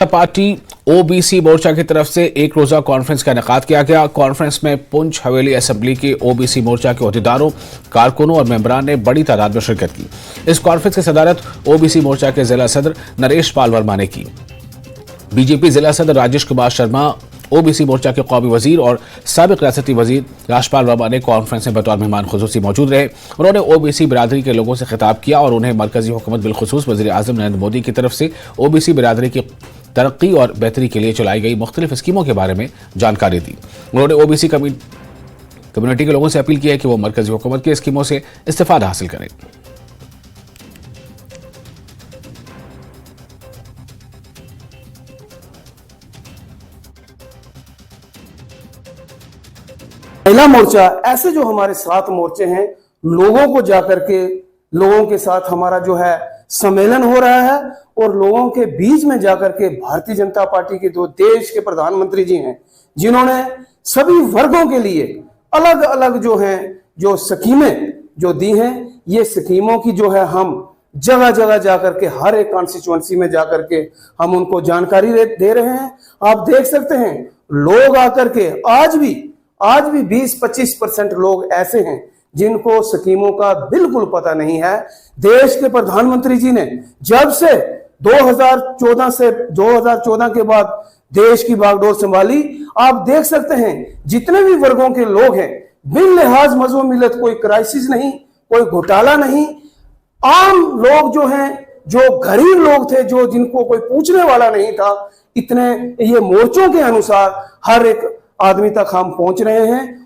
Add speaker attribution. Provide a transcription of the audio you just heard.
Speaker 1: Party OBC मोर्चा की तरफ से एक रोजा कॉन्फ्रेंस का इनेकाद किया गया। कॉन्फ्रेंस में पुंछ हवेली असेंबली के ओबीसी मोर्चा के अहदेदारों, कारकुनों और मेंबरान ने बड़ी तादाद में शिरकत की। इस कॉन्फ्रेंस की सदारत ओबीसी मोर्चा के जिला सदर नरेश पाल वर्मा ने की। बीजेपी जिला सदर राजेश कुमार शर्मा, ओबीसी मोर्चा के कौमी वजीर और साबिक रियासती वजीर राजपाल वर्मा ने कॉन्फ्रेंस में बतौर मेहमान खुसूसी मौजूद रहे। उन्होंने ओबीसी बिरादरी के लोगों से खिताब किया और उन्हें मरकजी हुकूमत बिलखुसूस वजीर आजम नरेंद्र मोदी की तरफ से ओबीसी बिरादरी की तरक्की और बेहतरी के लिए चलाई गई मुख्तलिफ स्कीमों के बारे में जानकारी दी। उन्होंने ओबीसी कम्युनिटी के लोगों से अपील की है कि वो मरकजी हुकूमत की स्कीमों से इस्तेफादा हासिल करें।
Speaker 2: महिला मोर्चा, ऐसे जो हमारे 7 मोर्चे हैं, लोगों को जाकर के लोगों के साथ हमारा जो है सम्मेलन हो रहा है और लोगों के बीच में जाकर के भारतीय जनता पार्टी के जो देश के प्रधानमंत्री जी हैं, जिन्होंने सभी वर्गों के लिए अलग अलग जो हैं जो स्कीमें जो दी हैं, ये स्कीमों की जो है हम जगह जगह जाकर के हर एक कॉन्स्टिट्यूएंसी में जाकर के हम उनको जानकारी दे रहे हैं। आप देख सकते हैं लोग आकर के आज भी 20-25% लोग ऐसे हैं जिनको स्कीमों का बिल्कुल पता नहीं है। देश के प्रधानमंत्री जी ने जब से 2014 के बाद देश की बागडोर संभाली, आप देख सकते हैं जितने भी वर्गों के लोग हैं, बिन लिहाज मजहब मिलत कोई क्राइसिस नहीं, कोई घोटाला नहीं। आम लोग जो हैं, जो गरीब लोग थे, जो जिनको कोई पूछने वाला नहीं था, इतने ये मोर्चों के अनुसार हर एक आदमी तक हम पहुंच रहे हैं।